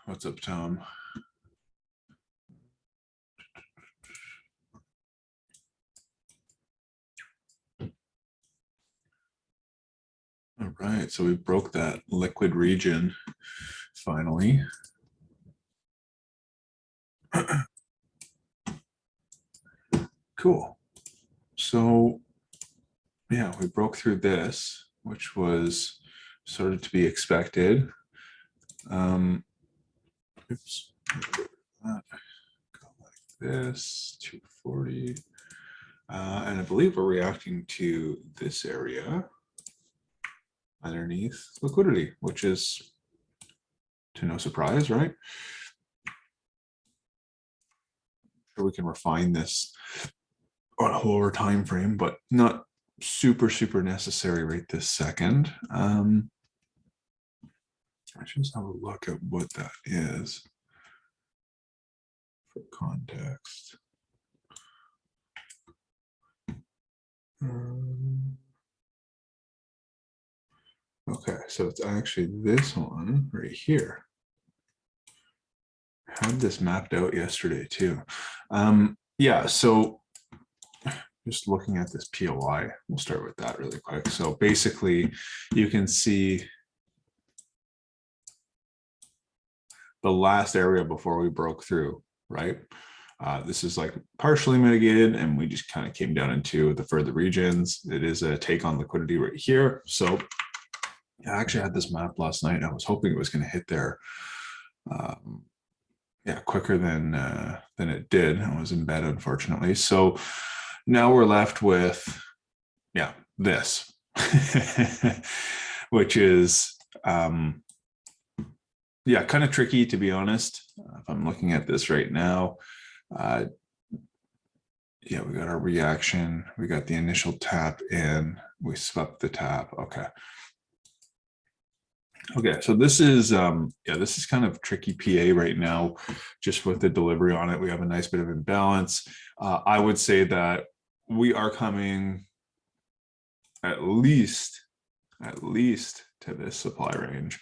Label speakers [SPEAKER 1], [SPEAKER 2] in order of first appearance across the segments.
[SPEAKER 1] What's up, Tom? All right, so we broke that liquid region finally. Cool. So yeah, we broke through this, which was sort of to be expected. Oops. Go like this, 240. And I believe we're reacting to this area underneath liquidity, which is to no surprise, right? Sure, we can refine this on a lower time frame, but not super necessary right this second. Let's just have a look at what that is for context. Okay, so it's actually this one right here. I had this mapped out yesterday too. Yeah, so just looking at this POI, we'll start with that really quick. So basically, you can see the last area before we broke through, right? This is like partially mitigated, and we just kind of came down into the further regions. It is a take on liquidity right here. So I actually had this map last night. I was hoping it was going to hit there. Yeah, quicker than it did. I was in bed, unfortunately. So now we're left with, yeah, this, which is, yeah, kind of tricky, to be honest. If I'm looking at this right now, yeah, we got our reaction. We got the initial tap in. We swept the tap. Okay. Okay, so this is yeah, this is kind of tricky PA right now, just with the delivery on it. We have a nice bit of imbalance. I would say that we are coming at least to this supply range,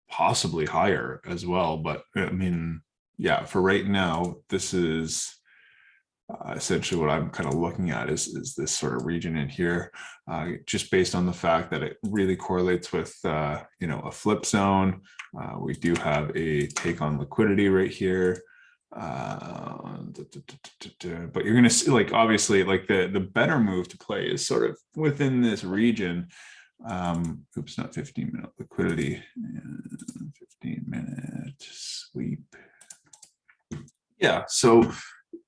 [SPEAKER 1] possibly higher as well. But I mean, yeah, for right now, this is essentially what I'm kind of looking at is this sort of region in here, just based on the fact that it really correlates with, you know, a flip zone. We do have a take on liquidity right here. But you're going to see, like, obviously, like the better move to play is sort of within this region. Oops, not 15-minute liquidity, 15-minute sweep. Yeah, so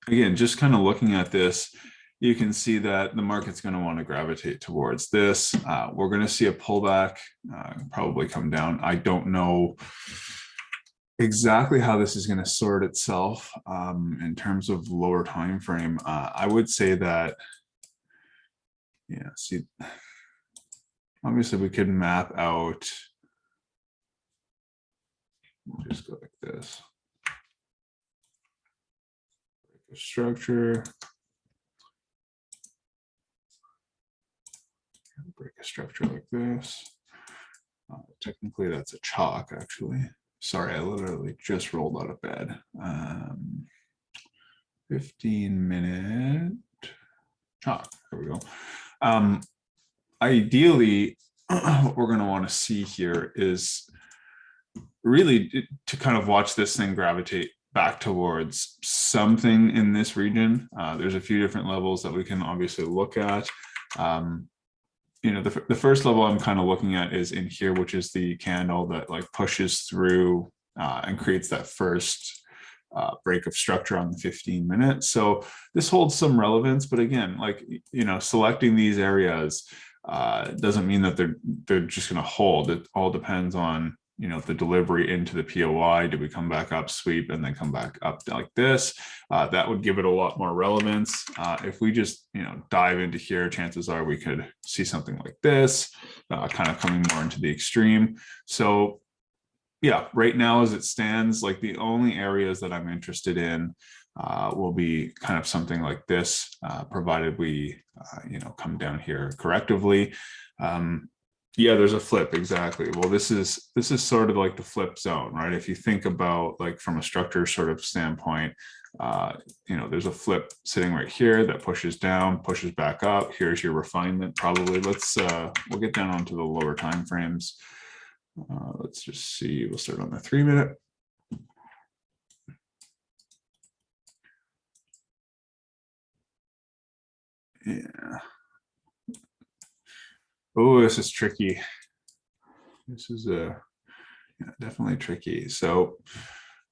[SPEAKER 1] again, just kind of looking at this, you can see that the market's going to want to gravitate towards this. We're going to see a pullback, probably come down. I don't know exactly how this is going to sort itself in terms of lower time frame. I would say that, yeah, see, obviously we could map out, we'll just go like this. Structure, break a structure like this. Technically that's a chalk, actually. Sorry, I literally just rolled out of bed. 15-minute chalk. There we go. Ideally, what we're going to want to see here is really to kind of watch this thing gravitate back towards something in this region. There's a few different levels that we can obviously look at. You know, the first level I'm kind of looking at is in here, which is the candle that like pushes through and creates that first break of structure on the 15-minute. So this holds some relevance, but again, like, you know, selecting these areas doesn't mean that they're just going to hold. It all depends on, you know, the delivery into the POI. Do we come back up, sweep, and then come back up like this? That would give it a lot more relevance. If we just, you know, dive into here, chances are we could see something like this, kind of coming more into the extreme. So yeah, right now as it stands, like the only areas that I'm interested in will be kind of something like this, provided we, you know, come down here correctively. Yeah, there's a flip, exactly. Well, this is sort of like the flip zone, right? If you think about like from a structure sort of standpoint, uh, there's a flip sitting right here that pushes down, pushes back up. Here's your refinement, probably. We'll get down onto the lower time frames. Let's just see. We'll start on the 3-minute. Yeah. Oh, this is tricky. This is definitely tricky. So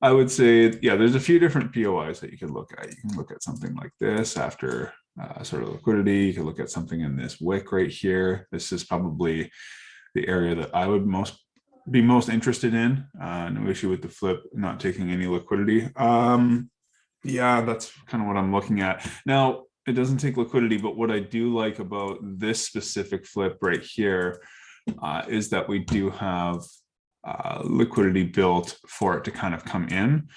[SPEAKER 1] I would say, yeah, there's a few different POIs that you can look at. You can look at something like this after sort of liquidity. You can look at something in this wick right here. This is probably the area that I would be most interested in. No issue with the flip, not taking any liquidity. Yeah, that's kind of what I'm looking at. Now, it doesn't take liquidity, but what I do like about this specific flip right here is that we do have liquidity built for it to kind of come in,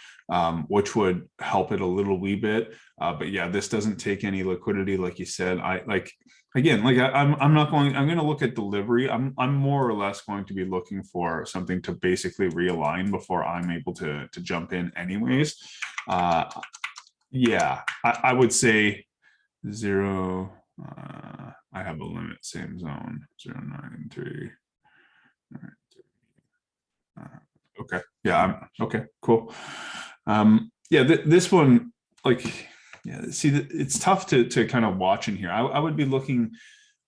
[SPEAKER 1] which would help it a little wee bit. But yeah, this doesn't take any liquidity, like you said. I'm going to look at delivery. I'm more or less going to be looking for something to basically realign before I'm able to jump in anyways. Yeah, I would say 0. I have a limit, same zone, 0.93. All right. Okay. Yeah. Okay. Cool. Yeah. This one, like, yeah. See, it's tough to kind of watch in here. I would be looking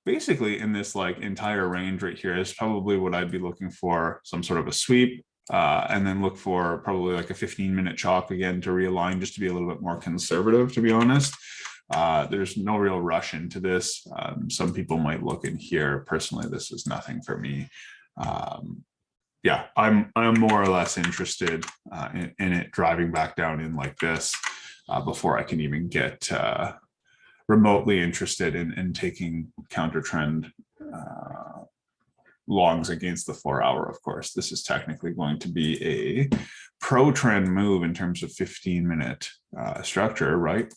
[SPEAKER 1] basically in this like entire range right here is probably what I'd be looking for, some sort of a sweep, and then look for probably like a 15-minute chalk again to realign, just to be a little bit more conservative, to be honest. There's no real rush into this. Some people might look in here. Personally, this is nothing for me. Yeah, I'm more or less interested in it driving back down in like this before I can even get remotely interested in taking counter trend longs against the 4-hour. Of course, this is technically going to be a pro trend move in terms of 15-minute structure, right?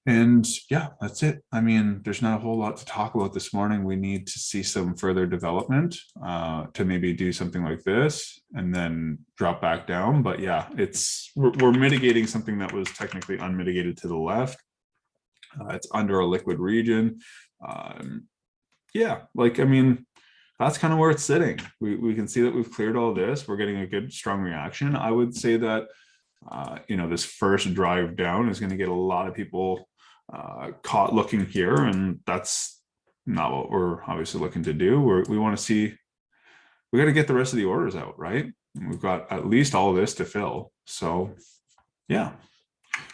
[SPEAKER 1] And yeah, that's it. I mean, there's not a whole lot to talk about this morning. We need to see some further development to maybe do something like this and then drop back down. But yeah, we're mitigating something that was technically unmitigated to the left. It's under a liquid region. Yeah, like, I mean, that's kind of where it's sitting. We can see that we've cleared all this. We're getting a good, strong reaction. I would say that, this first drive down is going to get a lot of people caught looking here, and that's not what we're obviously looking to do. We want to see, we got to get the rest of the orders out, right? And we've got at least all of this to fill. So yeah,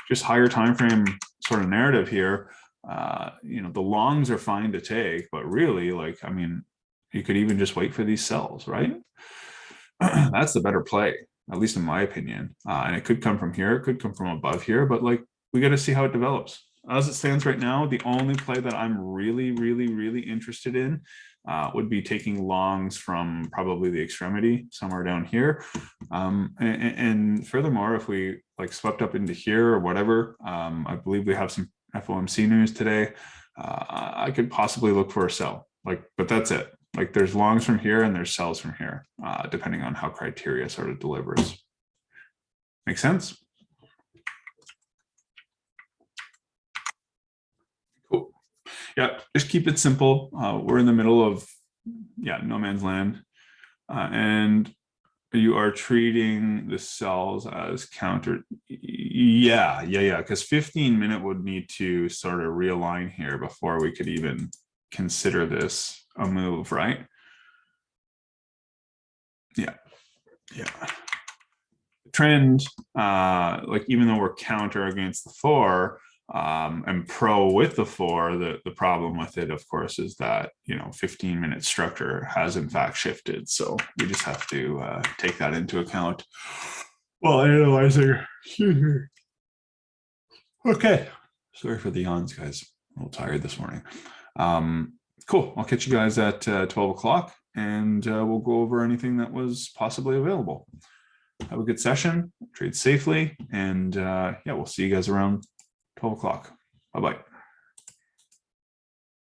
[SPEAKER 1] just higher time frame sort of narrative here. The longs are fine to take, but really, like, I mean, you could even just wait for these sells, right? That's the better play, at least in my opinion. And it could come from here, it could come from above here, but like, we got to see how it develops. As it stands right now, the only play that I'm really, really, really interested in would be taking longs from probably the extremity somewhere down here. And furthermore, if we like swept up into here or whatever, I believe we have some FOMC news today. I could possibly look for a sell, but that's it. Like, there's longs from here and there's sells from here, depending on how criteria sort of delivers. Make sense? Cool. Yeah, just keep it simple. We're in the middle of, no man's land. And you are treating the sells as counter. Yeah. Because 15-minute would need to sort of realign here before we could even consider this a move, right? Yeah. Trend, like, even though we're counter against the 4 and pro with the 4, the problem with it, of course, is that 15-minute structure has in fact shifted. So we just have to take that into account while analyzing. Okay, sorry for the yawns, guys. A little tired this morning. Cool. I'll catch you guys at 12 o'clock, and we'll go over anything that was possibly available. Have a good session, trade safely, and we'll see you guys around 12 o'clock. Bye-bye.